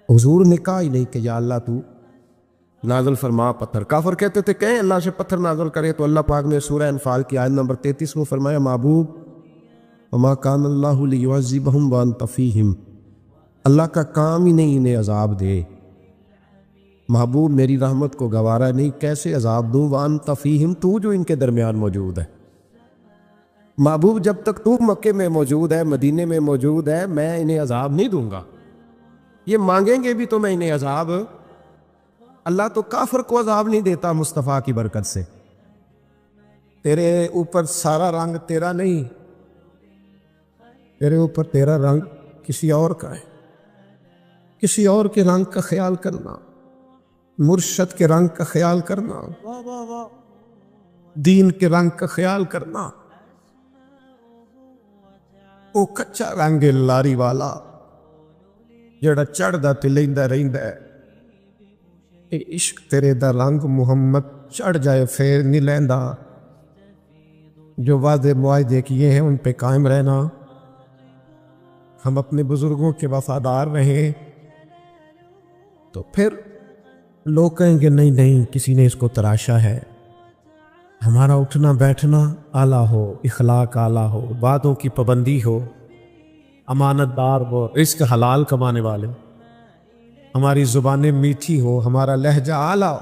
حضور نے کہا ہی نہیں کہ یا اللہ تو نازل فرما پتھر. کافر کہتے تھے کہیں اللہ سے پتھر نازل کرے, تو اللہ پاک نے سورہ انفال کی آیت نمبر 33 میں فرمایا محبوب وما کان اللہ لیعذبہم وانت فیہم, اللہ کا کام ہی نہیں انہیں عذاب دے. محبوب میری رحمت کو گوارا نہیں, کیسے عذاب دوں, وانت فیہم, تو جو ان کے درمیان موجود ہے. محبوب جب تک تو مکے میں موجود ہے, مدینے میں موجود ہے, میں انہیں عذاب نہیں دوں گا. یہ مانگیں گے بھی تو میں انہیں عذاب, اللہ تو کافر کو عذاب نہیں دیتا مصطفیٰ کی برکت سے. تیرے اوپر سارا رنگ تیرا نہیں, تیرے اوپر تیرا رنگ کسی اور کا ہے. کسی اور کے رنگ کا خیال کرنا, مرشد کے رنگ کا خیال کرنا, دین کے رنگ کا خیال کرنا. وہ کچا رنگ لاری والا جڑا چڑھدا تے لیندا رہندا ہے. اے عشق تیرے دا رنگ محمد چڑھ جائے پھر نہیں لیندا. جو وعدے معاہدے کیے ہیں ان پہ قائم رہنا. ہم اپنے بزرگوں کے وفادار رہیں تو پھر لوگ کہیں گے نہیں نہیں کسی نے اس کو تراشا ہے. ہمارا اٹھنا بیٹھنا اعلیٰ ہو, اخلاق اعلیٰ ہو, وعدوں کی پابندی ہو, امانت دار ہو, رزق حلال کمانے والے, ہماری زبانیں میٹھی ہو, ہمارا لہجہ اعلیٰ ہو.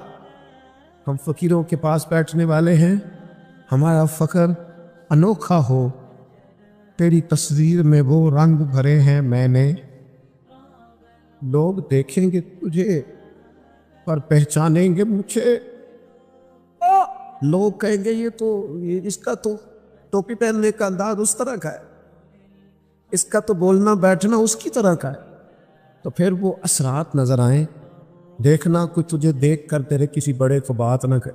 ہم فقیروں کے پاس بیٹھنے والے ہیں, ہمارا فقر انوکھا ہو. تیری تصویر میں وہ رنگ بھرے ہیں میں نے, لوگ دیکھیں گے تجھے پر پہچانیں گے مجھے. لوگ کہیں گے یہ اس کا تو ٹوپی پہننے کا انداز اس طرح کا ہے, اس کا تو بولنا بیٹھنا اس کی طرح کا ہے. تو پھر وہ اثرات نظر آئیں. دیکھنا کوئی تجھے دیکھ کر تیرے کسی بڑے کو بات نہ کرے.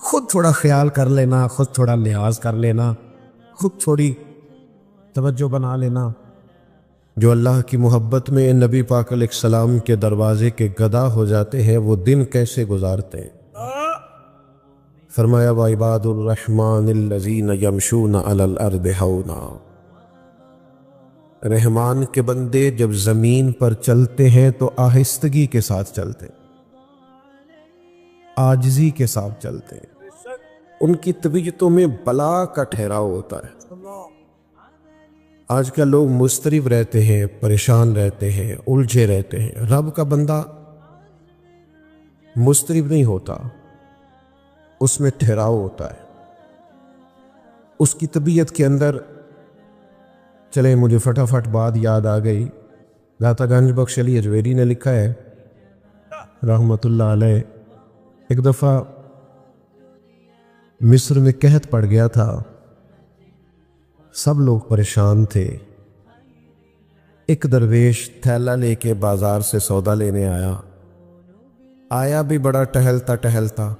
خود تھوڑا خیال کر لینا, خود تھوڑا لحاظ کر لینا, خود تھوڑی توجہ بنا لینا. جو اللہ کی محبت میں نبی پاک علیہ السلام کے دروازے کے گدا ہو جاتے ہیں وہ دن کیسے گزارتے ہیں. فرمایا وعباد الرحمن الذین یمشون علی الارض ہونا, رحمان کے بندے جب زمین پر چلتے ہیں تو آہستگی کے ساتھ چلتے, عاجزی کے ساتھ چلتے. ان کی طبیعتوں میں بلا کا ٹھہراؤ ہوتا ہے. آج کل لوگ مضطرب رہتے ہیں, پریشان رہتے ہیں, الجھے رہتے ہیں. رب کا بندہ مضطرب نہیں ہوتا, اس میں ٹھہراؤ ہوتا ہے. اس کی طبیعت کے اندر چلیں مجھے فٹافٹ بات یاد آ گئی. داتا گنج بخش علی اجویری نے لکھا ہے رحمت اللہ علیہ, ایک دفعہ مصر میں قحط پڑ گیا تھا, سب لوگ پریشان تھے. ایک درویش تھیلا لے کے بازار سے سودا لینے آیا بھی بڑا ٹہلتا ٹہلتا,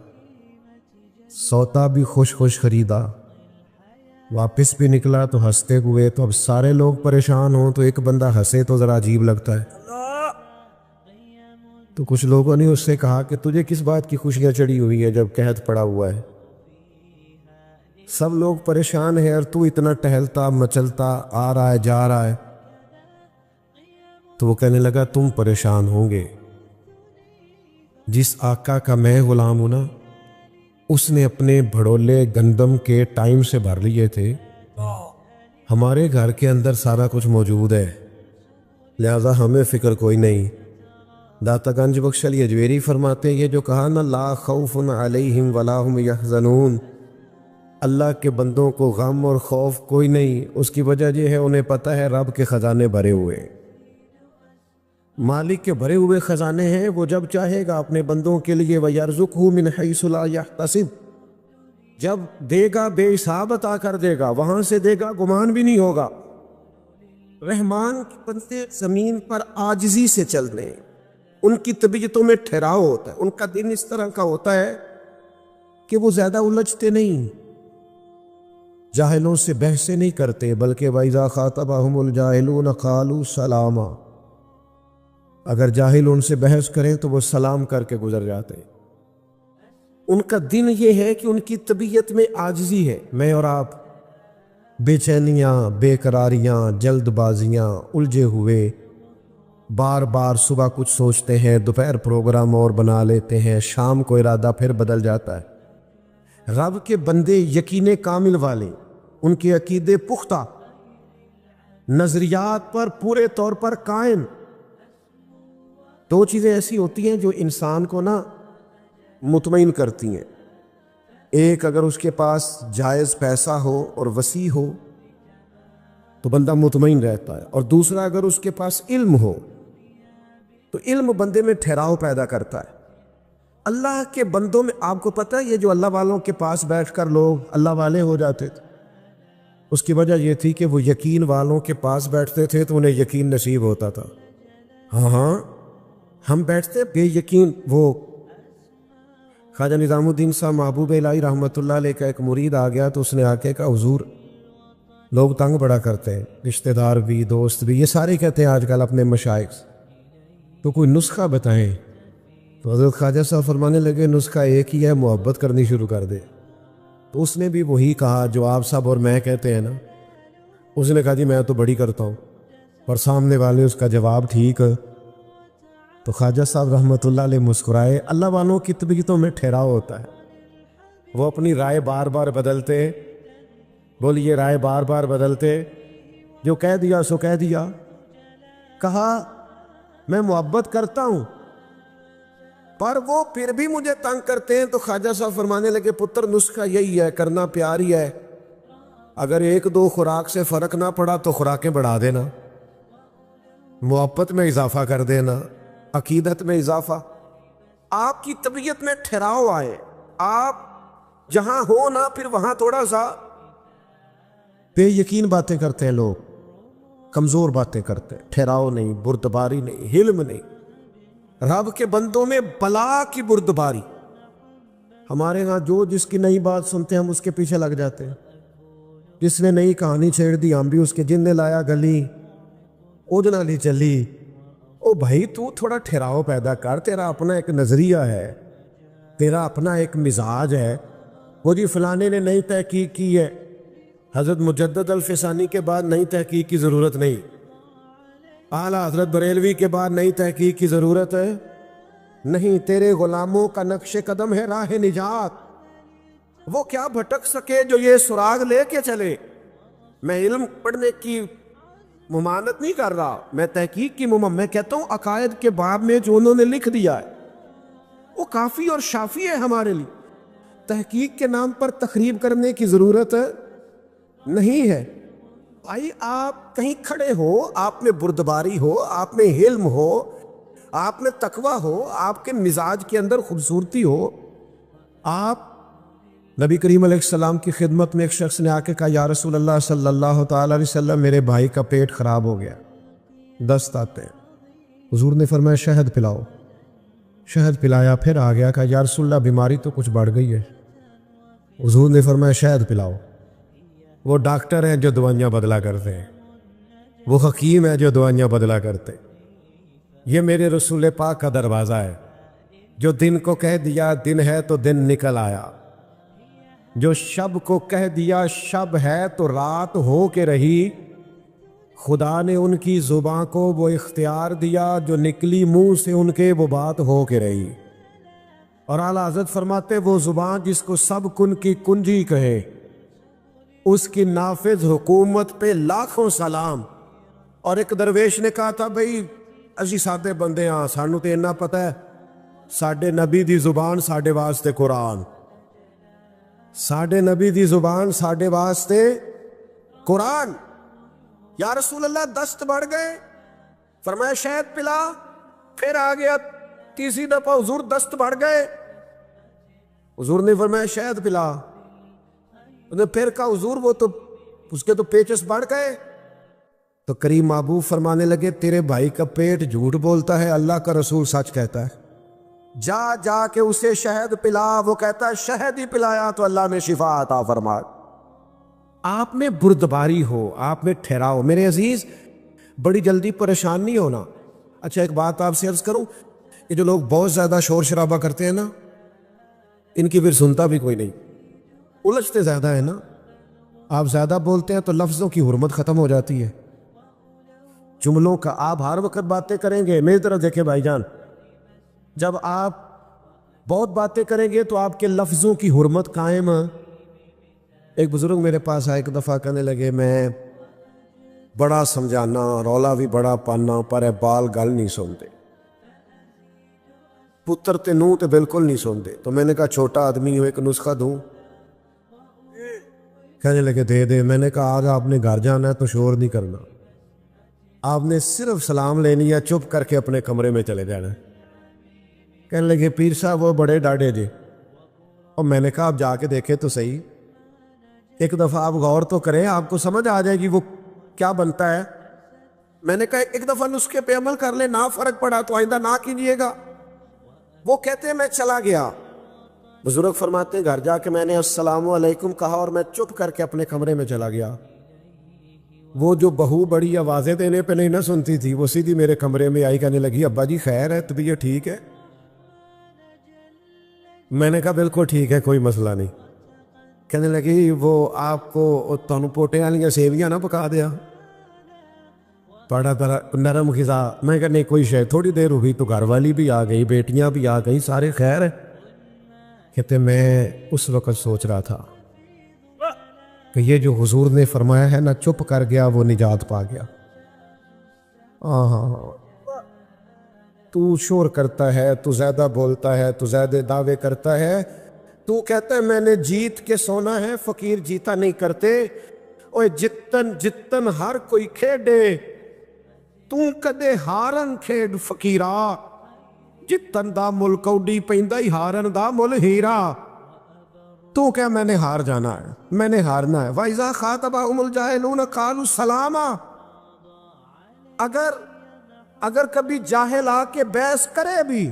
سودا بھی خوش خوش خریدا, واپس بھی نکلا تو ہنستے ہوئے. تو اب سارے لوگ پریشان ہوں تو ایک بندہ ہنسے تو ذرا عجیب لگتا ہے. تو کچھ لوگوں نے اس سے کہا کہ تجھے کس بات کی خوشیاں چڑھی ہوئی ہے جب قحط پڑا ہوا ہے, سب لوگ پریشان ہیں اور تو اتنا ٹہلتا مچلتا آ رہا ہے جا رہا ہے. تو وہ کہنے لگا تم پریشان ہوں گے, جس آقا کا میں غلام ہوں نا اس نے اپنے بھڑولے گندم کے ٹائم سے بھر لیے تھے. ہمارے گھر کے اندر سارا کچھ موجود ہے, لہذا ہمیں فکر کوئی نہیں. داتا گنج بخش علی اجویری فرماتے یہ جو کہا نا لا خوف علیہم ولا هم یحزنون, اللہ کے بندوں کو غم اور خوف کوئی نہیں. اس کی وجہ یہ ہے انہیں پتہ ہے رب کے خزانے بھرے ہوئے, مالک کے بھرے ہوئے خزانے ہیں. وہ جب چاہے گا اپنے بندوں کے لیے وَيَرْزُقْهُ مِنْ حَيْثُ لَا يَحْتَسِبُ, جب دے گا بے حساب عطا کر دے گا, وہاں سے دے گا گمان بھی نہیں ہوگا. رحمان کے بندے زمین پر عاجزی سے چلتے ہیں, ان کی طبیعتوں میں ٹھہراؤ ہوتا ہے. ان کا دن اس طرح کا ہوتا ہے کہ وہ زیادہ الجھتے نہیں, جاہلوں سے بحثیں نہیں کرتے, بلکہ وَإِذَا خَاطَبَهُمُ الْجَاهِلُونَ قَالُوا سَلَامًا, اگر جاہل ان سے بحث کریں تو وہ سلام کر کے گزر جاتے. ان کا دن یہ ہے کہ ان کی طبیعت میں عاجزی ہے. میں اور آپ بے چینیاں, بے قراریاں, جلد بازیاں, الجھے ہوئے, بار بار صبح کچھ سوچتے ہیں، دوپہر پروگرام اور بنا لیتے ہیں، شام کو ارادہ پھر بدل جاتا ہے۔ رب کے بندے یقین کامل والے، ان کے عقیدے پختہ، نظریات پر پورے طور پر قائم۔ دو چیزیں ایسی ہوتی ہیں جو انسان کو مطمئن کرتی ہیں۔ ایک، اگر اس کے پاس جائز پیسہ ہو اور وسیع ہو تو بندہ مطمئن رہتا ہے، اور دوسرا، اگر اس کے پاس علم ہو تو علم بندے میں ٹھہراؤ پیدا کرتا ہے۔ اللہ کے بندوں میں آپ کو پتہ ہے، یہ جو اللہ والوں کے پاس بیٹھ کر لوگ اللہ والے ہو جاتے تھے، اس کی وجہ یہ تھی کہ وہ یقین والوں کے پاس بیٹھتے تھے تو انہیں یقین نصیب ہوتا تھا۔ ہاں ہم بیٹھتے بے یقین۔ وہ خواجہ نظام الدین صاحب محبوب الہی رحمۃ اللہ علیہ کا ایک مرید آ گیا تو اس نے آ کے کہا، حضور لوگ تنگ بڑا کرتے ہیں، رشتہ دار بھی، دوست بھی، یہ سارے کہتے ہیں آج کل اپنے مشائخ، تو کوئی نسخہ بتائیں۔ تو حضرت خواجہ صاحب فرمانے لگے، نسخہ ایک ہی ہے، محبت کرنی شروع کر دے۔ تو اس نے بھی وہی کہا جو آپ صاحب اور میں کہتے ہیں نا۔ اس نے کہا جی میں تو بڑی کرتا ہوں، اور سامنے والے اس کا جواب ٹھیک۔ تو خواجہ صاحب رحمۃ اللہ علیہ مسکرائے۔ اللہ والوں کی طبیعتوں میں ٹھہراؤ ہوتا ہے، وہ اپنی رائے بار بار بدلتے، بولیے رائے بار بار بدلتے، جو کہہ دیا سو کہہ دیا۔ کہا میں محبت کرتا ہوں پر وہ پھر بھی مجھے تنگ کرتے ہیں۔ تو خواجہ صاحب فرمانے لگے، پتر نسخہ یہی ہے، کرنا پیار ہی ہے، اگر ایک دو خوراک سے فرق نہ پڑا تو خوراکیں بڑھا دینا، محبت میں اضافہ کر دینا، عقیدت میں اضافہ۔ آپ کی طبیعت میں ٹھہراؤ آئے، آپ جہاں ہو نا پھر وہاں تھوڑا سا بے یقین باتیں کرتے ہیں لوگ، کمزور باتیں کرتے ہیں، ٹھہراؤ نہیں، بردباری نہیں، حلم نہیں۔ رب کے بندوں میں بلا کی بردباری۔ ہمارے ہاں جو جس کی نئی بات سنتے ہیں ہم اس کے پیچھے لگ جاتے ہیں، جس نے نئی کہانی چھیڑ دی ہم بھی اس کے، جن نے لایا گلی اودنا لی چلی۔ او بھائی تو تھوڑا ٹھہراؤ پیدا کر، تیرا اپنا ایک نظریہ ہے، تیرا اپنا ایک مزاج ہے۔ وہ جی فلانے نے نئی تحقیق کی ہے، حضرت مجدد الفسانی کے بعد نئی تحقیق کی ضرورت نہیں، اعلیٰ حضرت بریلوی کے بعد نئی تحقیق کی ضرورت ہے نہیں۔ تیرے غلاموں کا نقش قدم ہے راہ نجات، وہ کیا بھٹک سکے جو یہ سراغ لے کے چلے۔ میں علم پڑھنے کی ممانت نہیں کر رہا، میں تحقیق کی میں کہتا ہوں عقائد کے باب میں جو انہوں نے لکھ دیا ہے وہ کافی اور شافی ہے ہمارے لیے۔ تحقیق کے نام پر تخریب کرنے کی ضرورت نہیں ہے۔ بھائی آپ کہیں کھڑے ہو، آپ میں بردباری ہو، آپ میں علم ہو، آپ میں تقوی ہو، آپ کے مزاج کے اندر خوبصورتی ہو۔ آپ نبی کریم علیہ السلام کی خدمت میں ایک شخص نے آ کے کہا، یا رسول اللہ صلی اللہ تعالی علیہ وسلم، میرے بھائی کا پیٹ خراب ہو گیا، دست آتے ہیں۔ حضور نے فرمایا شہد پلاؤ۔ شہد پلایا، پھر آ گیا، کہا یا رسول اللہ بیماری تو کچھ بڑھ گئی ہے۔ حضور نے فرمایا شہد پلاؤ۔ وہ ڈاکٹر ہیں جو دوائیاں بدلا کرتے ہیں، وہ حکیم ہیں جو دوائیاں بدلا کرتے۔ یہ میرے رسول پاک کا دروازہ ہے، جو دن کو کہہ دیا دن ہے تو دن نکل آیا، جو شب کو کہہ دیا شب ہے تو رات ہو کے رہی۔ خدا نے ان کی زباں کو وہ اختیار دیا، جو نکلی منہ سے ان کے وہ بات ہو کے رہی۔ اور اعلیٰ حضرت فرماتے، وہ زبان جس کو سب کن کی کنجی کہے، اس کی نافذ حکومت پہ لاکھوں سلام۔ اور ایک درویش نے کہا تھا، بھئی اسی سادے بندے ہاں، سانو تے اتنا پتہ ہے، ساڈے نبی دی زبان ساڈے واسطے قرآن، ساڈے نبی دی زبان ساڈے واسطے قرآن۔ یا رسول اللہ دست بڑھ گئے، فرمایا شہد پلا۔ پھر آ گیا تیسری دفعہ، حضور دست بڑھ گئے، حضور نے فرمایا شہد پلا۔ انہوں نے پھر کہا حضور وہ تو اس کے تو پیچس بڑھ گئے۔ تو کریم محبوب فرمانے لگے، تیرے بھائی کا پیٹ جھوٹ بولتا ہے، اللہ کا رسول سچ کہتا ہے، جا جا کے اسے شہد پلا۔ وہ کہتا ہے شہد ہی پلایا تو اللہ نے شفا عطا فرمائی۔ آپ میں بردباری ہو، آپ میں ٹھہراؤ۔ میرے عزیز بڑی جلدی پریشان نہیں ہونا۔ اچھا ایک بات آپ سے عرض کروں، یہ جو لوگ بہت زیادہ شور شرابہ کرتے ہیں نا، ان کی پھر سنتا بھی کوئی نہیں، الجھتے زیادہ ہیں نا۔ آپ زیادہ بولتے ہیں تو لفظوں کی حرمت ختم ہو جاتی ہے۔ جملوں کا آپ ہر وقت باتیں کریں گے. میری طرف دیکھیں بھائی جان, جب آپ بہت باتیں کریں گے تو آپ کے لفظوں کی حرمت قائم. ایک بزرگ میرے پاس آئے, ایک دفعہ کہنے لگے میں بڑا سمجھانا, رولا بھی بڑا پانا, پر اے بال گل نہیں سنتے, پتر تے نوں تے بالکل نہیں سنتے. تو میں نے کہا چھوٹا آدمی ہو, ایک نسخہ دوں؟ کہنے لگے دے دے. میں نے کہا آج آپ نے گھر جانا ہے تو شور نہیں کرنا, آپ نے صرف سلام لینی ہے, چپ کر کے اپنے کمرے میں چلے جانا. کہنے لگے پیر صاحب وہ بڑے ڈاڈے جی. اور میں نے کہا آپ جا کے دیکھیں تو صحیح, ایک دفعہ آپ غور تو کریں, آپ کو سمجھ آ جائے گی وہ کیا بنتا ہے. میں نے کہا ایک دفعہ نسخے پہ عمل کر لیں, نہ فرق پڑا تو آئندہ نہ کیجیے گا. وہ کہتے ہیں میں چلا گیا. بزرگ فرماتے ہیں گھر جا کے میں نے السلام علیکم کہا اور میں چپ کر کے اپنے کمرے میں چلا گیا. وہ جو بہو بڑی آوازیں دینے پہ نہیں نہ سنتی تھی, وہ سیدھی میرے کمرے میں آئی, کہنے لگی ابا جی خیر ہے, طبیعت ٹھیک ہے؟ میں نے کہا بالکل ٹھیک ہے, کوئی مسئلہ نہیں. کہنے لگی وہ آپ کو تانوں پوٹے والیاں سیویاں نہ پکا دیا, بڑا نرم غذا. میں کہا نہیں کوئی شے. تھوڑی دیر ہوئی تو گھر والی بھی آ گئی, بیٹیاں بھی آ گئیں, سارے خیر ہے. کہتے میں اس وقت سوچ رہا تھا کہ یہ جو حضور نے فرمایا ہے نا, چپ کر گیا وہ نجات پا گیا. ہاں تو شور کرتا ہے, تو زیادہ بولتا ہے, تو زیادہ دعوے کرتا ہے, تو کہتا ہے میں نے جیت کے سونا ہے, فقیر جیتا نہیں کرتے. اوے جتن جتن ہر کوئی کھیڈے, تو کدے ہارن کھیڈ فقیرا, جتن دا مل کوڈی پیندا ہی ہارن دا مل ہیرا. تو کیا میں نے ہار جانا ہے, میں نے ہارنا ہے. وَإِذَا خَاطَبَهُمُ الْجَاهِلُونَ قَالُوا سَلَامًا. اگر کبھی جاہل آ کے بحث کرے بھی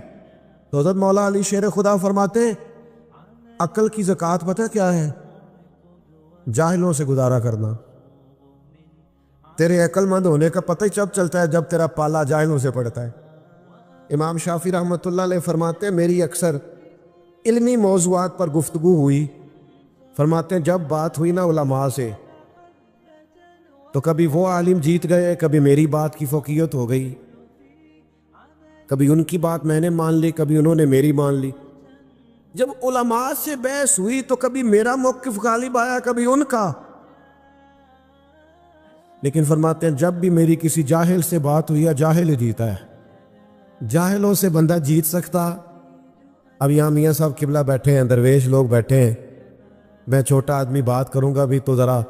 تو حضرت مولا علی شیر خدا فرماتے ہیں عقل کی زکوٰۃ پتہ کیا ہے؟ جاہلوں سے گزارا کرنا. تیرے عقل مند ہونے کا پتہ ہی جب چلتا ہے جب تیرا پالا جاہلوں سے پڑتا ہے. امام شافعی رحمۃ اللہ علیہ فرماتے ہیں میری اکثر علمی موضوعات پر گفتگو ہوئی, فرماتے ہیں جب بات ہوئی نا علماء سے تو کبھی وہ عالم جیت گئے, کبھی میری بات کی فوقیت ہو گئی, کبھی ان کی بات میں نے مان لی, کبھی انہوں نے میری مان لی. جب علماء سے بحث ہوئی تو کبھی میرا موقف غالب آیا, کبھی ان کا. لیکن فرماتے ہیں جب بھی میری کسی جاہل سے بات ہوئی ہے, جاہل ہی جیتا ہے. جاہلوں سے بندہ جیت سکتا. اب یہاں میاں صاحب قبلہ بیٹھے ہیں, درویش لوگ بیٹھے ہیں, میں چھوٹا آدمی بات کروں گا بھی تو ذرا,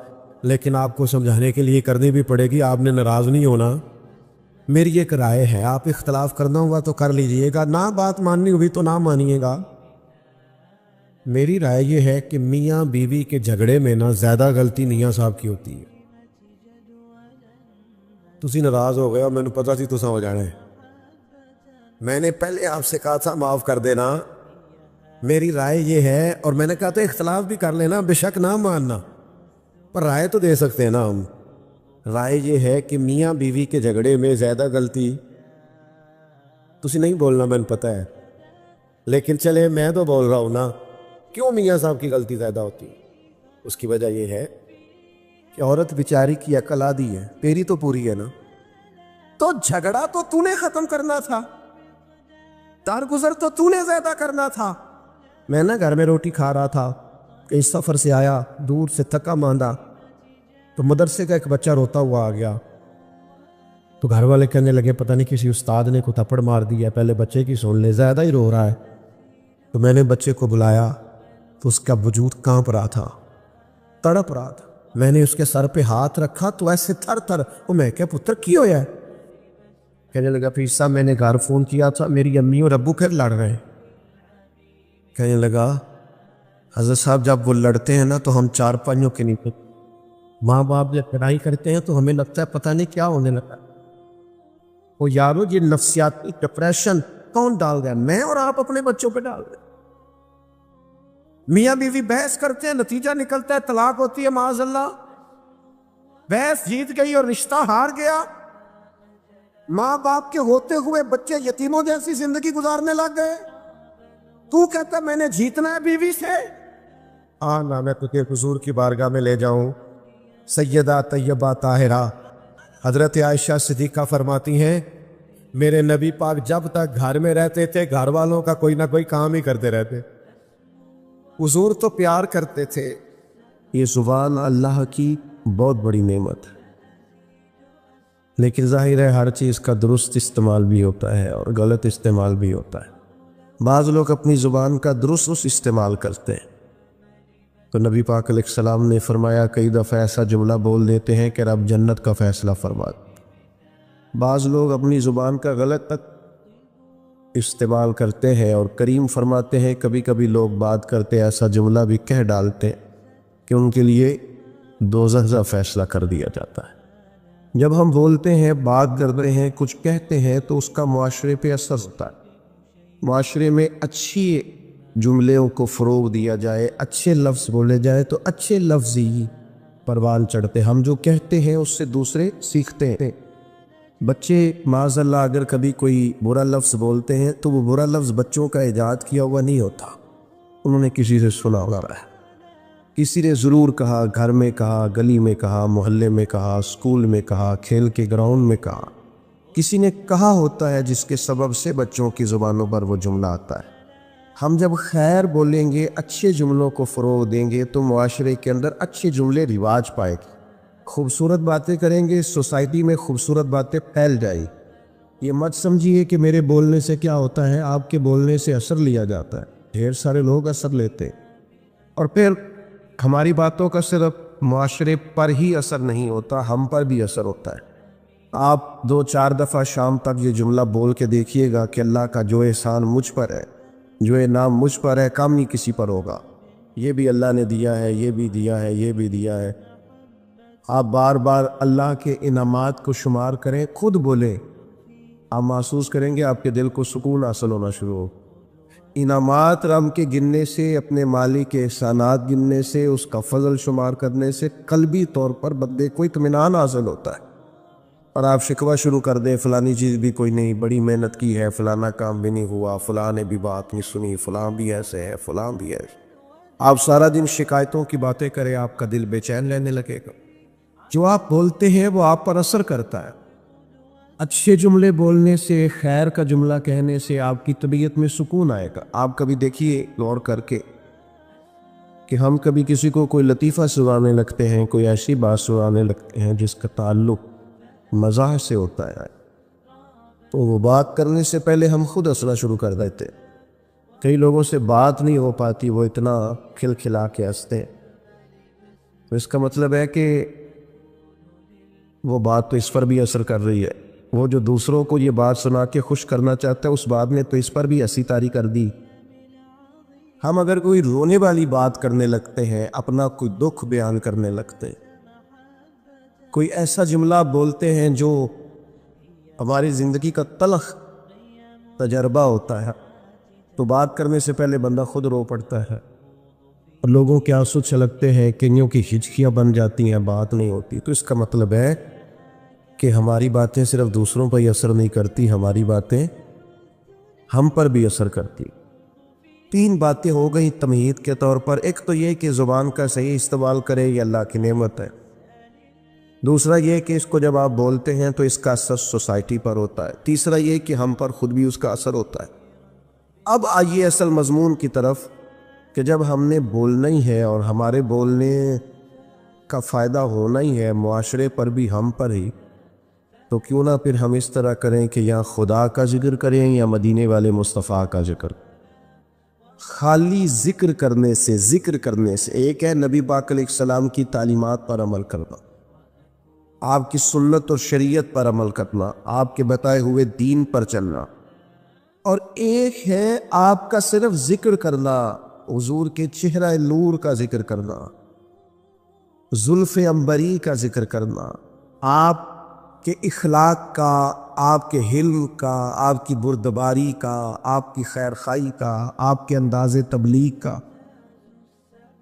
لیکن آپ کو سمجھانے کے لیے کرنی بھی پڑے گی, آپ نے ناراض نہیں ہونا. میری ایک رائے ہے, آپ اختلاف کرنا ہوا تو کر لیجئے گا, نہ بات ماننی ہوئی تو نہ مانیے گا. میری رائے یہ ہے کہ میاں بیوی کے جھگڑے میں نہ زیادہ غلطی میاں صاحب کی ہوتی ہے. تسی ناراض ہو گئے اور میں نے پتا سی تساں ہو جانا ہے. میں نے پہلے آپ سے کہا تھا معاف کر دینا. میری رائے یہ ہے, اور میں نے کہا تھا اختلاف بھی کر لینا, بے شک نہ ماننا, پر رائے تو دے سکتے ہیں نا ہم. رائے یہ ہے کہ میاں بیوی کے جھگڑے میں زیادہ غلطی, تسی نہیں بولنا میں نے پتہ ہے, لیکن چلے میں تو بول رہا ہوں نا, کیوں میاں صاحب کی غلطی زیادہ ہوتی ہے؟ اس کی وجہ یہ ہے کہ عورت بیچاری کی عقل آدھی ہے, تیری تو پوری ہے نا. تو جھگڑا تو تو نے ختم کرنا تھا, درگزر تو تو نے زیادہ کرنا تھا. میں نا گھر میں روٹی کھا رہا تھا, کہیں سفر سے آیا, دور سے تھکا ماندہ, تو مدرسے کا ایک بچہ روتا ہوا آ گیا. تو گھر والے کہنے لگے پتہ نہیں کسی استاد نے کو تھپڑ مار دیا, پہلے بچے کی سن لے, زیادہ ہی رو رہا ہے. تو میں نے بچے کو بلایا تو اس کا وجود کانپ رہا تھا, تڑپ رہا تھا. میں نے اس کے سر پہ ہاتھ رکھا تو ایسے تھر تھر. وہ میں کہا پتر کی ہویا ہے؟ کہنے لگا پیر صاحب میں نے گھر فون کیا تھا, میری امی اور ابو پھر لڑ رہے ہیں. کہنے لگا حضرت صاحب جب وہ لڑتے ہیں نا تو ہم چار پائیوں کے نیچے, ماں باپ جب لڑائی کرتے ہیں تو ہمیں لگتا ہے پتہ نہیں کیا ہونے لگا. وہ یارو یہ نفسیاتی ڈپریشن کون ڈال گیا؟ میں اور آپ اپنے بچوں پہ ڈال دیں. میاں بیوی بحث کرتے ہیں, نتیجہ نکلتا ہے طلاق ہوتی ہے معاذ اللہ. بحث جیت گئی اور رشتہ ہار گیا. ماں باپ کے ہوتے ہوئے بچے یتیموں جیسی زندگی گزارنے لگ گئے. تو کہتا میں نے جیتنا ہے بیوی سے. نہ میں تجھے حضور کی بارگاہ میں لے جاؤں, سیدہ طیبہ طاہرہ, حضرت عائشہ صدیقہ فرماتی ہیں میرے نبی پاک جب تک گھر میں رہتے تھے گھر والوں کا کوئی نہ کوئی کام ہی کرتے رہتے. حضور تو پیار کرتے تھے. یہ زبان اللہ کی بہت بڑی نعمت ہے، لیکن ظاہر ہے ہر چیز کا درست استعمال بھی ہوتا ہے اور غلط استعمال بھی ہوتا ہے. بعض لوگ اپنی زبان کا درست استعمال کرتے ہیں. تو نبی پاک علیہ السلام نے فرمایا کئی دفعہ ایسا جملہ بول دیتے ہیں کہ رب جنت کا فیصلہ فرما دے. بعض لوگ اپنی زبان کا غلط استعمال کرتے ہیں اور کریم فرماتے ہیں کبھی کبھی لوگ بات کرتے ایسا جملہ بھی کہہ ڈالتے ہیں کہ ان کے لیے دوزخ کا فیصلہ کر دیا جاتا ہے. جب ہم بولتے ہیں بات کرتے ہیں کچھ کہتے ہیں تو اس کا معاشرے پہ اثر ہوتا ہے. معاشرے میں اچھی جملوں کو فروغ دیا جائے، اچھے لفظ بولے جائے تو اچھے لفظ ہی پروان چڑھتے. ہم جو کہتے ہیں اس سے دوسرے سیکھتے ہیں. بچے معاذ اللہ اگر کبھی کوئی برا لفظ بولتے ہیں تو وہ برا لفظ بچوں کا ایجاد کیا ہوا نہیں ہوتا، انہوں نے کسی سے سنا ہوگا ہے. کسی نے ضرور کہا، گھر میں کہا، گلی میں کہا، محلے میں کہا، اسکول میں کہا، کھیل کے گراؤنڈ میں کہا. کسی نے کہا ہوتا ہے جس کے سبب سے بچوں کی زبانوں پر وہ جملہ آتا ہے. ہم جب خیر بولیں گے، اچھے جملوں کو فروغ دیں گے تو معاشرے کے اندر اچھے جملے رواج پائے گی. خوبصورت باتیں کریں گے، سوسائٹی میں خوبصورت باتیں پھیل جائیں. یہ مت سمجھیے کہ میرے بولنے سے کیا ہوتا ہے، آپ کے بولنے سے اثر لیا جاتا ہے. ڈھیر سارے لوگ اثر لیتے ہیں اور پھر ہماری باتوں کا صرف معاشرے پر ہی اثر نہیں ہوتا، ہم پر بھی اثر ہوتا ہے. آپ 2-4 دفعہ شام تک یہ جملہ بول کے دیکھیے گا کہ اللہ کا جو احسان مجھ پر ہے، جو انعام مجھ پر ہے، کام نہیں کسی پر ہوگا. یہ بھی اللہ نے دیا ہے، یہ بھی دیا ہے، یہ بھی دیا ہے. آپ بار بار اللہ کے انعامات کو شمار کریں، خود بولیں، آپ محسوس کریں گے آپ کے دل کو سکون حاصل ہونا شروع ہو. انعامات رب کے گننے سے، اپنے مالک کے احسانات گننے سے، اس کا فضل شمار کرنے سے قلبی طور پر بندے کو اطمینان حاصل ہوتا ہے. اور آپ شکوہ شروع کر دیں فلانی چیز بھی کوئی نہیں، بڑی محنت کی ہے، فلانا کام بھی نہیں ہوا، فلاں نے بھی بات نہیں سنی، فلاں بھی ایسے ہے، فلاں بھی ایسے. آپ سارا دن شکایتوں کی باتیں کریں، آپ کا دل بے چین رہنے لگے گا. جو آپ بولتے ہیں وہ آپ پر اثر کرتا ہے. اچھے جملے بولنے سے، خیر کا جملہ کہنے سے آپ کی طبیعت میں سکون آئے گا. آپ کبھی دیکھیے غور کر کے کہ ہم کبھی کسی کو کوئی لطیفہ سنانے لگتے ہیں، کوئی ایسی بات سنانے لگتے ہیں جس کا تعلق مزاح سے ہوتا ہے، تو وہ بات کرنے سے پہلے ہم خود ہنسنا شروع کر دیتے. کئی لوگوں سے بات نہیں ہو پاتی، وہ اتنا کھلکھلا کے ہنستے ہیں. تو اس کا مطلب ہے کہ وہ بات تو اس پر بھی اثر کر رہی ہے. وہ جو دوسروں کو یہ بات سنا کے خوش کرنا چاہتا ہے، اس بات نے تو اس پر بھی ہنسی طاری کر دی. ہم اگر کوئی رونے والی بات کرنے لگتے ہیں، اپنا کوئی دکھ بیان کرنے لگتے ہیں، کوئی ایسا جملہ بولتے ہیں جو ہماری زندگی کا تلخ تجربہ ہوتا ہے، تو بات کرنے سے پہلے بندہ خود رو پڑتا ہے اور لوگوں کے آنسو چھلکتے ہیں، کئیوں کی ہچکیاں بن جاتی ہیں، بات نہیں ہوتی. تو اس کا مطلب ہے کہ ہماری باتیں صرف دوسروں پر ہی اثر نہیں کرتی، ہماری باتیں ہم پر بھی اثر کرتی. 3 باتیں ہو گئی تمہید کے طور پر. ایک تو یہ کہ زبان کا صحیح استعمال کرے، یہ اللہ کی نعمت ہے. دوسرا یہ کہ اس کو جب آپ بولتے ہیں تو اس کا اثر سوسائٹی پر ہوتا ہے. تیسرا یہ کہ ہم پر خود بھی اس کا اثر ہوتا ہے. اب آئیے اصل مضمون کی طرف کہ جب ہم نے بولنا ہی ہے اور ہمارے بولنے کا فائدہ ہونا ہی ہے معاشرے پر بھی، ہم پر ہی، تو کیوں نہ پھر ہم اس طرح کریں کہ یا خدا کا ذکر کریں یا مدینے والے مصطفیٰ کا ذکر. خالی ذکر کرنے سے ایک ہے نبی پاک علیہ السلام کی تعلیمات پر عمل کرنا، آپ کی سنت اور شریعت پر عمل کرنا، آپ کے بتائے ہوئے دین پر چلنا. اور ایک ہے آپ کا صرف ذکر کرنا، حضور کے چہرہ نور کا ذکر کرنا، زلف عنبری کا ذکر کرنا، آپ کے اخلاق کا، آپ کے حلم کا، آپ کی بردباری کا، آپ کی خیر خواہی کا، آپ کے انداز تبلیغ کا.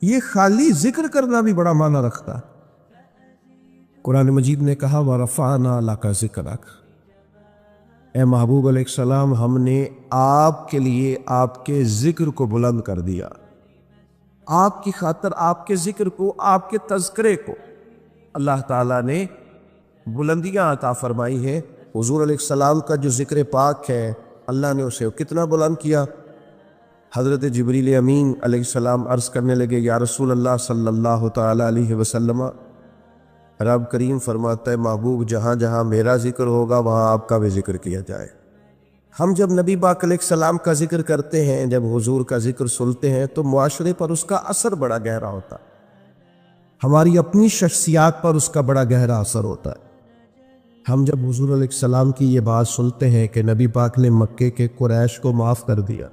یہ خالی ذکر کرنا بھی بڑا معنی رکھتا ہے. قرآن مجید نے کہا وَرَفَعْنَا لَكَ ذِكْرَكَ، اے محبوب علیہ السلام ہم نے آپ کے لیے آپ کے ذکر کو بلند کر دیا. آپ کی خاطر آپ کے ذکر کو، آپ کے تذکرے کو اللہ تعالیٰ نے بلندیاں عطا فرمائی ہیں۔ حضور علیہ السلام کا جو ذکر پاک ہے اللہ نے اسے کتنا بلند کیا۔ حضرت جبریل امین علیہ السلام عرض کرنے لگے یا رسول اللہ صلی اللہ تعالیٰ علیہ وسلم، رب کریم فرماتا ہے محبوب جہاں جہاں میرا ذکر ہوگا وہاں آپ کا بھی ذکر کیا جائے۔ ہم جب نبی پاک علیہ السلام کا ذکر کرتے ہیں، جب حضور کا ذکر سنتے ہیں تو معاشرے پر اس کا اثر بڑا گہرا ہوتا ہے، ہماری اپنی شخصیات پر اس کا بڑا گہرا اثر ہوتا ہے۔ ہم جب حضور علیہ السلام کی یہ بات سنتے ہیں کہ نبی پاک نے مکے کے قریش کو معاف کر دیا،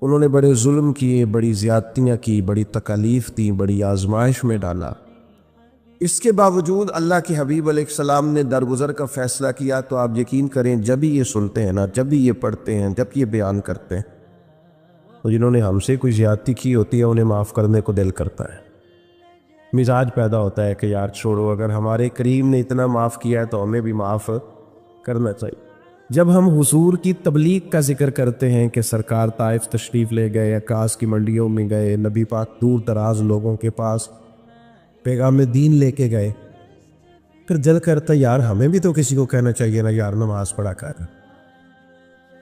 انہوں نے بڑے ظلم کیے، بڑی زیادتیاں کی، بڑی تکالیف دی، بڑی آزمائش میں ڈالا، اس کے باوجود اللہ کے حبیب علیہ السلام نے درگزر کا فیصلہ کیا، تو آپ یقین کریں جب بھی یہ سنتے ہیں نا، جب بھی یہ پڑھتے ہیں، جب یہ بیان کرتے ہیں، تو جنہوں نے ہم سے کوئی زیادتی کی ہوتی ہے انہیں معاف کرنے کو دل کرتا ہے، مزاج پیدا ہوتا ہے کہ یار چھوڑو، اگر ہمارے کریم نے اتنا معاف کیا ہے تو ہمیں بھی معاف کرنا چاہیے۔ جب ہم حضور کی تبلیغ کا ذکر کرتے ہیں کہ سرکار طائف تشریف لے گئے، عکاس کی منڈیوں میں گئے، نبی پاک دور دراز لوگوں کے پاس پیغام دین لے کے گئے، پھر دل کرتا یار ہمیں بھی تو کسی کو کہنا چاہیے نا یار نماز پڑھا کر،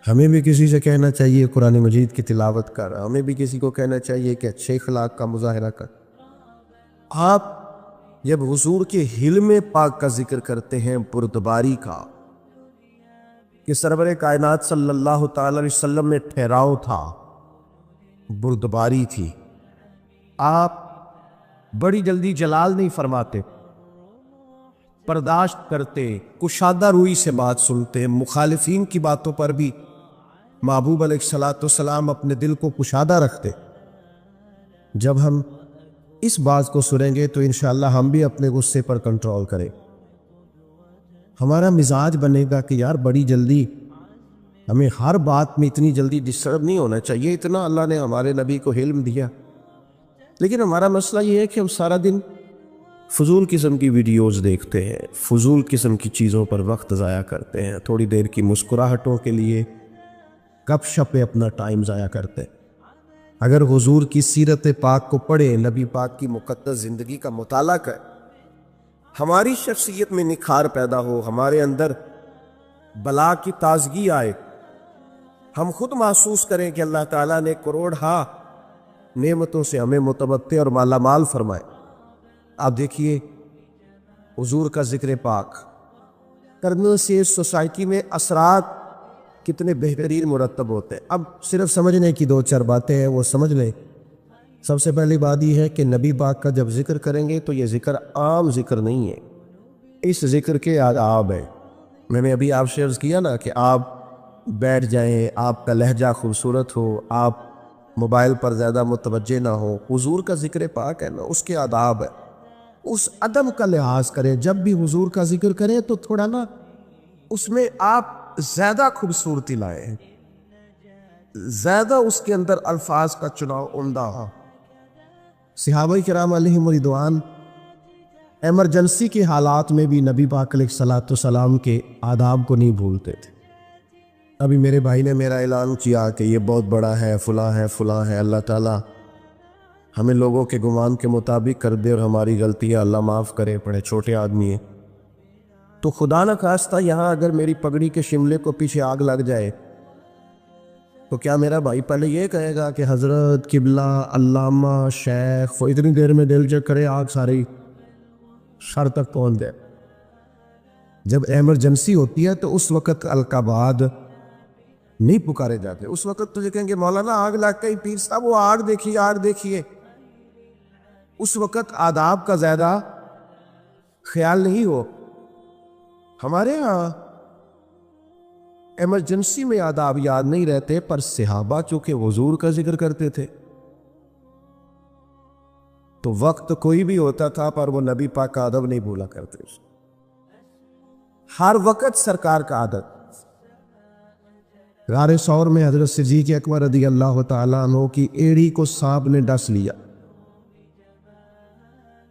ہمیں بھی کسی سے کہنا چاہیے قرآن مجید کی تلاوت کر، ہمیں بھی کسی کو کہنا چاہیے کہ اچھے اخلاق کا مظاہرہ کر۔ آپ جب حضور کے حلم پاک کا ذکر کرتے ہیں، بردباری کا، کہ سرور کائنات صلی اللہ تعالی علیہ وسلم میں ٹھہراؤ تھا، بردباری تھی، آپ بڑی جلدی جلال نہیں فرماتے، برداشت کرتے، کشادہ روئی سے بات سنتے، مخالفین کی باتوں پر بھی محبوب علیہ السلام اپنے دل کو کشادہ رکھتے۔ جب ہم اس بات کو سنیں گے تو انشاءاللہ ہم بھی اپنے غصے پر کنٹرول کریں، ہمارا مزاج بنے گا کہ یار بڑی جلدی ہمیں ہر بات میں اتنی جلدی ڈسٹرب نہیں ہونا چاہیے، اتنا اللہ نے ہمارے نبی کو علم دیا۔ لیکن ہمارا مسئلہ یہ ہے کہ ہم سارا دن فضول قسم کی ویڈیوز دیکھتے ہیں، فضول قسم کی چیزوں پر وقت ضائع کرتے ہیں، تھوڑی دیر کی مسکراہٹوں کے لیے گپ شپ پہ اپنا ٹائم ضائع کرتے ہیں۔ اگر حضور کی سیرت پاک کو پڑھیں، نبی پاک کی مقدس زندگی کا مطالعہ کریں، ہماری شخصیت میں نکھار پیدا ہو، ہمارے اندر بلا کی تازگی آئے، ہم خود محسوس کریں کہ اللہ تعالیٰ نے کروڑہا نعمتوں سے ہمیں متمتع اور مالا مال فرمائے۔ آپ دیکھیے حضور کا ذکر پاک کرنے سے سوسائٹی میں اثرات کتنے بہترین مرتب ہوتے ہیں۔ اب صرف سمجھنے کی دو چار باتیں ہیں، وہ سمجھ لیں۔ سب سے پہلی بات یہ ہے کہ نبی پاک کا جب ذکر کریں گے تو یہ ذکر عام ذکر نہیں ہے، اس ذکر کے آداب ہے۔ میں نے ابھی آپ سے عرض کیا نا کہ آپ بیٹھ جائیں، آپ کا لہجہ خوبصورت ہو، آپ موبائل پر زیادہ متوجہ نہ ہو، حضور کا ذکر پاک ہے نا، اس کے آداب ہے، اس ادب کا لحاظ کریں۔ جب بھی حضور کا ذکر کریں تو تھوڑا نا اس میں آپ زیادہ خوبصورتی لائیں، زیادہ اس کے اندر الفاظ کا چناؤ عمدہ ہو۔ صحابہ کرام علیہم رضوان ایمرجنسی کے حالات میں بھی نبی پاک علیہ السلام کے آداب کو نہیں بھولتے تھے۔ ابھی میرے بھائی نے میرا اعلان کیا کہ یہ بہت بڑا ہے، فلاں ہے، فلاں ہے، اللہ تعالیٰ ہمیں لوگوں کے گمان کے مطابق کر دے اور ہماری غلطیاں اللہ معاف کرے، بڑے چھوٹے آدمی ہیں۔ تو خدا نہ خواستہ یہاں اگر میری پگڑی کے شملے کو پیچھے آگ لگ جائے تو کیا میرا بھائی پہلے یہ کہے گا کہ حضرت قبلہ علامہ شیخ وہ اتنی دیر میں دل چیک کرے آگ ساری سر تک پہنچ دے؟ جب ایمرجنسی ہوتی ہے تو اس وقت القابات نہیں پکارے جاتے، اس وقت تجھے کہیں گے مولانا آگ لگ گئی، پیر صاحب وہ آگ دیکھیے، آگ دیکھیے۔ اس وقت آداب کا زیادہ خیال نہیں ہو۔ ہمارے ہاں ایمرجنسی میں آداب یاد نہیں رہتے، پر صحابہ چونکہ حضور کا ذکر کرتے تھے تو وقت کوئی بھی ہوتا تھا پر وہ نبی پاک کا ادب نہیں بھولا کرتے، ہر وقت سرکار کا ادب۔ غار ثور میں حضرت صدیق اکبر رضی اللہ تعالیٰ عنہ کی ایڑی کو سانپ نے ڈس لیا،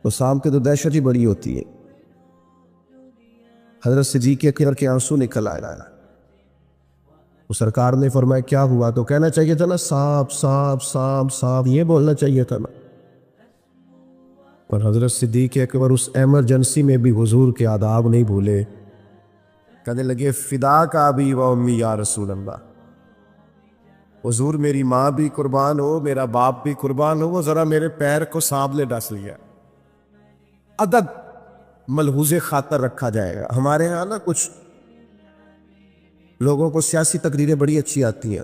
تو سانپ کی تو دہشت ہی بڑی ہوتی ہے، حضرت صدیق اکبر کے آنسو نکل آیا، تو سرکار نے فرمایا کیا ہوا؟ تو کہنا چاہیے تھا نا سانپ سانپ سانپ سانپ، یہ بولنا چاہیے تھا نا۔ اور حضرت صدیق اکبر اس ایمرجنسی میں بھی حضور کے آداب نہیں بھولے، کہنے لگے فدا کا ابی و امی یا رسول اللہ، حضور میری ماں بھی قربان ہو، میرا باپ بھی قربان ہو، وہ ذرا میرے پیر کو سانپ نے ڈس لیا۔ ادب ملحوظ خاطر رکھا جائے گا۔ ہمارے ہاں نا کچھ لوگوں کو سیاسی تقریریں بڑی اچھی آتی ہیں،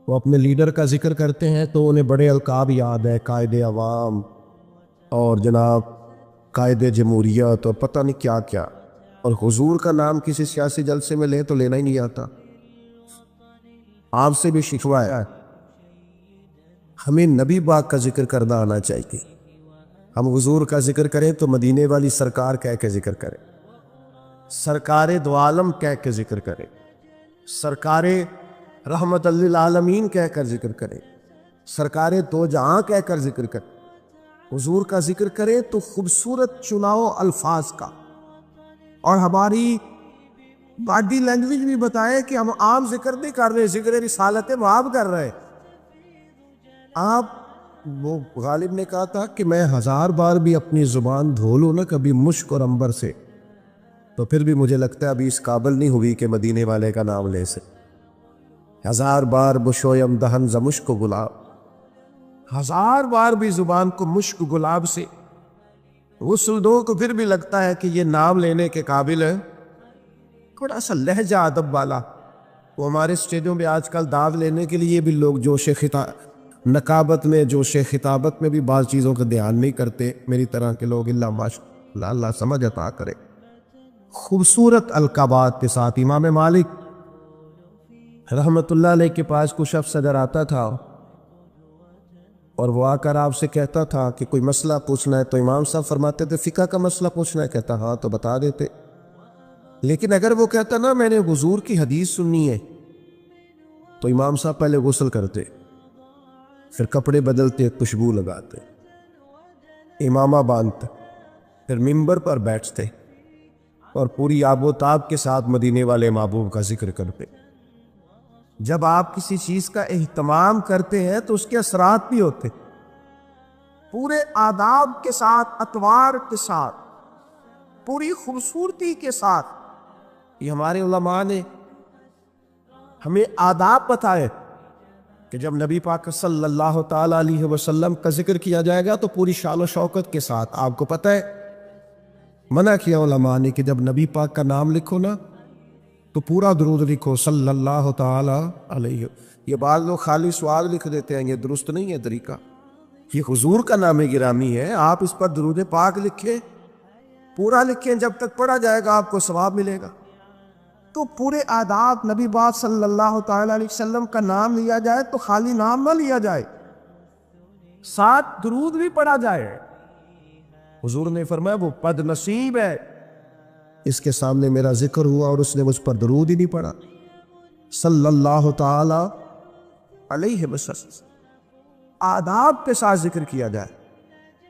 وہ اپنے لیڈر کا ذکر کرتے ہیں تو انہیں بڑے القاب یاد ہے، قائد عوام اور جناب قائد جمہوریت اور پتہ نہیں کیا کیا، اور حضور کا نام کسی سیاسی جلسے میں لے تو لینا ہی نہیں آتا۔ آپ سے بھی شکوہ ہے، ہمیں نبی پاک کا ذکر کرنا آنا چاہیے۔ ہم حضور کا ذکر کریں تو مدینے والی سرکار کہہ کے ذکر کریں، سرکار دو عالم کہہ کے ذکر کریں، سرکار رحمت للعالمین کہہ کر ذکر کریں، سرکار دو جہاں کہہ کر ذکر کریں۔ حضور کا ذکر کریں تو خوبصورت چناؤ الفاظ کا، اور ہماری باڈی لینگویج بھی بتائے کہ ہم عام ذکر نہیں کر رہے، ذکر رسالت مآب کر رہے۔ آپ وہ غالب نے کہا تھا کہ میں 1000 بار بھی اپنی زبان دھو لوں نا کبھی مشک اور عنبر سے، تو پھر بھی مجھے لگتا ہے ابھی اس قابل نہیں ہوئی کہ مدینے والے کا نام لے سے۔ 1000 بار بشویم دہن ز مشک و گلاب، 1000 بار بھی زبان کو مشک گلاب سے غسل دو تو پھر بھی لگتا ہے کہ یہ نام لینے کے قابل ہے۔ تھوڑا سا لہجہ ادب والا، وہ ہمارے اسٹیجوں میں آج کل داد لینے کے لیے بھی لوگ جوش نقابت میں، جوش خطابت میں بھی بعض چیزوں کا دھیان نہیں کرتے، میری طرح کے لوگ۔ اللہ ماشاءاللہ، اللہ سمجھ عطا کرے۔ خوبصورت القابات کے ساتھ امام مالک رحمت اللہ علیہ کے پاس کچھ شخص اگر آتا تھا اور وہ آ کر آپ سے کہتا تھا کہ کوئی مسئلہ پوچھنا ہے، تو امام صاحب فرماتے تھے فقہ کا مسئلہ پوچھنا ہے؟ کہتا ہاں، تو بتا دیتے۔ لیکن اگر وہ کہتا نا میں نے حضور کی حدیث سننی ہے، تو امام صاحب پہلے غسل کرتے، پھر کپڑے بدلتے، خوشبو لگاتے، امامہ باندھتے، پھر منبر پر بیٹھتے اور پوری آب و تاب کے ساتھ مدینے والے محبوب کا ذکر کرتے۔ جب آپ کسی چیز کا اہتمام کرتے ہیں تو اس کے اثرات بھی ہوتے، پورے آداب کے ساتھ، اطوار کے ساتھ، پوری خوبصورتی کے ساتھ۔ یہ ہمارے علماء نے ہمیں آداب بتائے کہ جب نبی پاک صلی اللہ تعالیٰ علیہ وسلم کا ذکر کیا جائے گا تو پوری شان و شوکت کے ساتھ۔ آپ کو پتہ ہے منع کیا علماء نے کہ جب نبی پاک کا نام لکھو نا تو پورا درود لکھو صلی اللہ تعالیٰ علیہ۔ یہ بعض لوگ خالی سوال لکھ دیتے ہیں، یہ درست نہیں ہے طریقہ۔ یہ حضور کا نام گرامی ہے، آپ اس پر درود پاک لکھیں، پورا لکھیں، جب تک پڑھا جائے گا آپ کو ثواب ملے گا۔ تو پورے آداب، نبی پاک صلی اللہ تعالیٰ علیہ وسلم کا نام لیا جائے تو خالی نام نہ لیا جائے، ساتھ درود بھی پڑھا جائے۔ حضور نے فرمایا وہ بد نصیب ہے، اس کے سامنے میرا ذکر ہوا اور اس نے مجھ پر درود ہی نہیں پڑھا صلی اللہ تعالی علیہ وسلم۔ آداب کے ساتھ ذکر کیا جائے،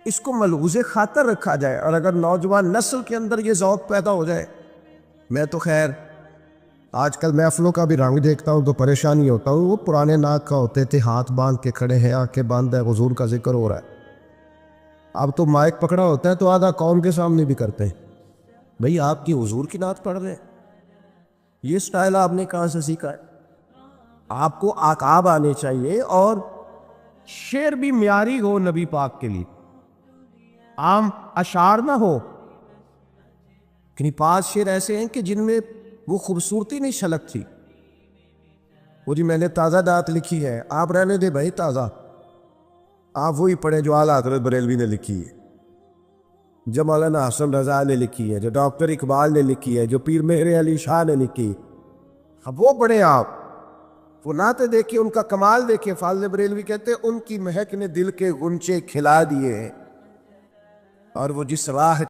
اس کو ملحوظ خاطر رکھا جائے، اور اگر نوجوان نسل کے اندر یہ ذوق پیدا ہو جائے۔ میں تو خیر آج کل محفلوں کا بھی رنگ دیکھتا ہوں تو پریشانی ہوتا ہوں، وہ پرانے ناک کا ہوتے تھے، ہاتھ باندھ کے کھڑے ہیں، آنکھیں باندھ ہے، حضور کا ذکر ہو رہا ہے۔ اب تو مائک پکڑا ہوتا ہے تو آدھا قوم کے سامنے بھی کرتے ہیں، بھئی آپ کی حضور کی نعت پڑھ رہے ہیں، یہ سٹائل آپ نے کہاں سے سیکھا ہے؟ آپ کو آکاب آنے چاہیے، اور شعر بھی معیاری ہو نبی پاک کے لیے، عام اشعار نہ ہو۔ یعنی 5 شعر ایسے ہیں کہ جن میں وہ خوبصورتی نہیں چھلکتی۔ وہ جی میں نے تازہ دات لکھی ہے، آپ رہنے دے بھائی تازہ، آپ وہی پڑھیں جو اعلیٰ حضرت بریلوی نے لکھی ہے، جو مولانا حسن رضا نے لکھی ہے، جو ڈاکٹر اقبال نے لکھی ہے، جو پیر مہر علی شاہ نے لکھی۔ اب وہ پڑھیں آپ، وہ نعتیں دیکھیں، ان کا کمال دیکھیں۔ فاضل بریلوی کہتے ہیں ان کی مہک نے دل کے غنچے کھلا دیے ہیں، اور وہ جس راہ